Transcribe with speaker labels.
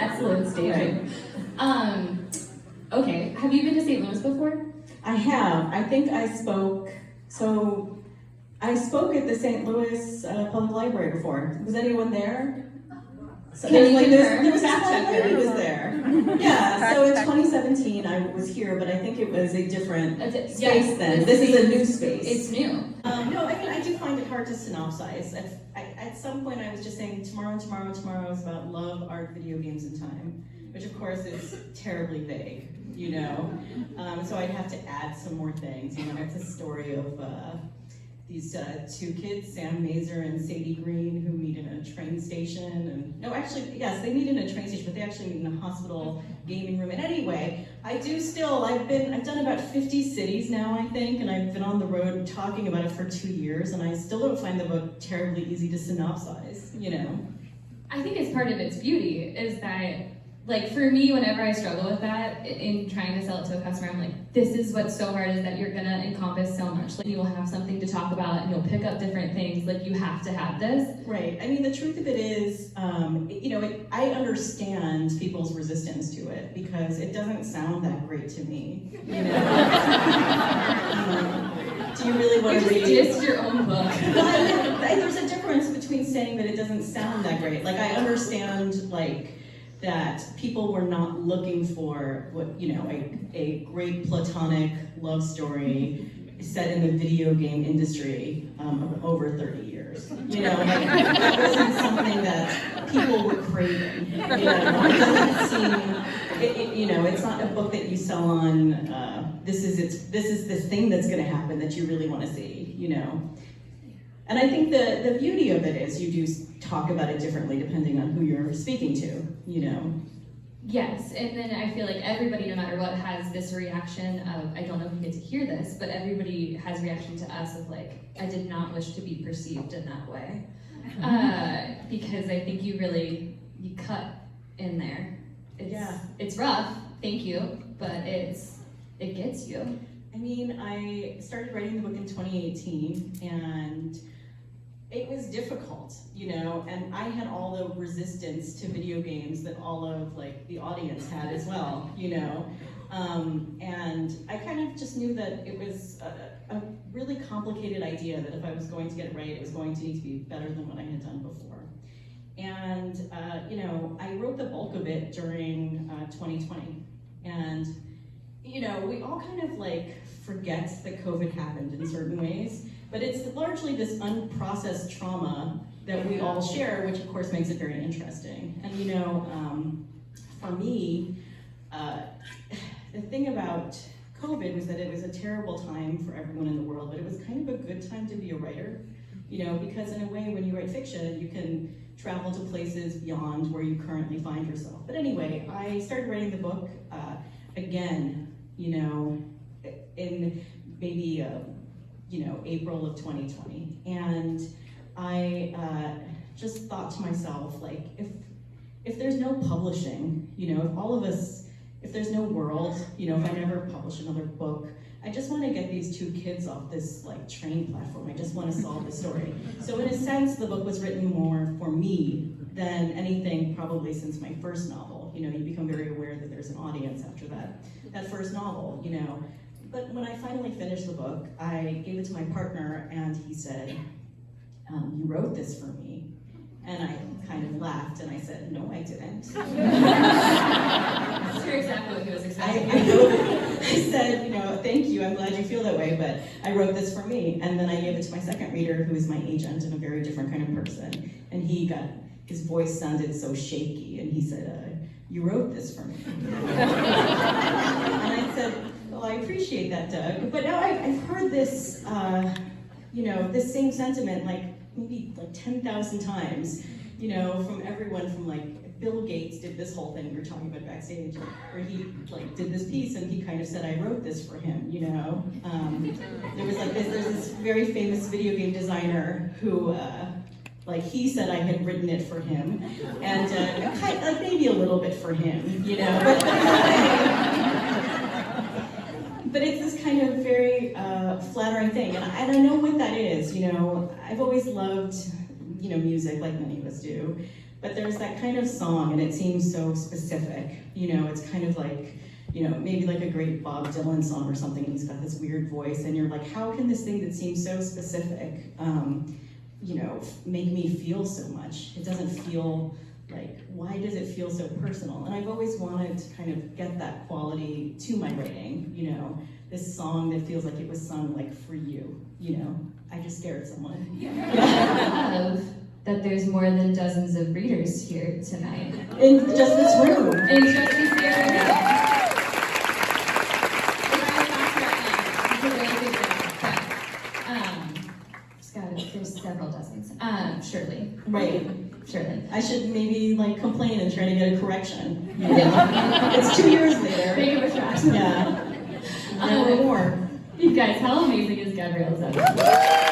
Speaker 1: excellent staging. Okay, have you been to St. Louis before?
Speaker 2: I have. I think I spoke, I spoke at the St. Louis Public Library before. Was anyone there? So
Speaker 1: Can you
Speaker 2: like
Speaker 1: confirm?
Speaker 2: there was a lady was there. Yeah, so in 2017 I was here, but I think it was a different space then. This is a new space.
Speaker 1: It's new.
Speaker 2: No, I mean, I do find it hard to synopsize. At some point I was just saying tomorrow is about love, art, video games, and time, which of course is terribly vague, you know? So I'd have to add some more things. You know, it's a story of these two kids, Sam Mazer and Sadie Green, who meet in a train station. And no, actually, yes, they meet in a train station, but they actually meet in a hospital gaming room. And anyway, I've done about 50 cities now, I think, and I've been on the road talking about it for 2 years, and I still don't find the book terribly easy to synopsize, you know?
Speaker 1: I think it's part of its beauty is that, like, for me, whenever I struggle with that in trying to sell it to a customer, I'm like, this is what's so hard is that you're gonna encompass so much. Like, you'll have something to talk about and you'll pick up different things. Like, you have to have this.
Speaker 2: Right. I mean, the truth of it is, you know, I understand people's resistance to it because it doesn't sound that great to me. You know? Do you really want to read?
Speaker 1: You just dissed your own book.
Speaker 2: Well, there's a difference between saying that it doesn't sound that great. Like, I understand, like, that people were not looking for what, you know, a great platonic love story set in the video game industry of over 30 years. You know, like, that wasn't something that people were craving. You know, it doesn't seem, you know, it's not a book that you sell on, this is the thing that's gonna happen that you really wanna see, you know. And I think the beauty of it is you do talk about it differently depending on who you're speaking to, you know?
Speaker 1: Yes, and then I feel like everybody, no matter what, has this reaction of, I don't know if you get to hear this, but everybody has a reaction to us of like, I did not wish to be perceived in that way. Because I think you cut in there. It's rough, thank you, but it gets you.
Speaker 2: I mean, I started writing the book in 2018, and it was difficult, you know, and I had all the resistance to video games that all of, like, the audience had as well, you know, and I kind of just knew that it was a really complicated idea that if I was going to get it right, it was going to need to be better than what I had done before. And, you know, I wrote the bulk of it during 2020, and you know, we all kind of like forget that COVID happened in certain ways, but it's largely this unprocessed trauma that we all share, which of course makes it very interesting. And you know, for me, the thing about COVID was that it was a terrible time for everyone in the world, but it was kind of a good time to be a writer, you know, because in a way when you write fiction, you can travel to places beyond where you currently find yourself. But anyway, I started writing the book again, you know, in maybe, you know, April of 2020. And I just thought to myself, like, if there's no publishing, you know, if all of us, if there's no world, you know, if I never publish another book, I just want to get these two kids off this, like, train platform. I just want to solve the story. So in a sense, the book was written more for me than anything probably since my first novel. You know, you become very aware that there's an audience after that first novel, you know. But when I finally finished the book, I gave it to my partner, and he said, you wrote this for me. And I kind of laughed, and I said, no, I didn't.
Speaker 1: That's exactly what he was expecting.
Speaker 2: I said, you know, thank you, I'm glad you feel that way, but I wrote this for me. And then I gave it to my second reader, who is my agent and a very different kind of person. And his voice sounded so shaky, and he said, you wrote this for me. And I said, well, I appreciate that, Doug. But now I've heard this, you know, this same sentiment, like, maybe like 10,000 times, you know, from everyone from, like, Bill Gates did this whole thing we were talking about backstage, where he, like, did this piece and he kind of said, I wrote this for him, you know. There's this very famous video game designer who, like, he said I had written it for him, and like maybe a little bit for him, you know. But it's this kind of very flattering thing, and I know what that is, you know. I've always loved, you know, music, like many of us do, But there's that kind of song, and it seems so specific. You know, it's kind of like, you know, maybe like a great Bob Dylan song or something. He's got this weird voice, and you're like, how can this thing that seems so specific, you know, make me feel so much? It doesn't feel like, why does it feel so personal? And I've always wanted to kind of get that quality to my writing, you know, this song that feels like it was sung like for you, you know. I just scared someone.
Speaker 1: I love that there's more than dozens of readers here tonight.
Speaker 2: In just this room.
Speaker 1: In just this area. There's several dozens. Surely.
Speaker 2: Right.
Speaker 1: Surely.
Speaker 2: I should maybe like complain and try to get a correction. You know? It's 2 years later.
Speaker 1: Make it a shot.
Speaker 2: Yeah. Never more.
Speaker 1: You guys, how amazing is Gabrielle Zevin?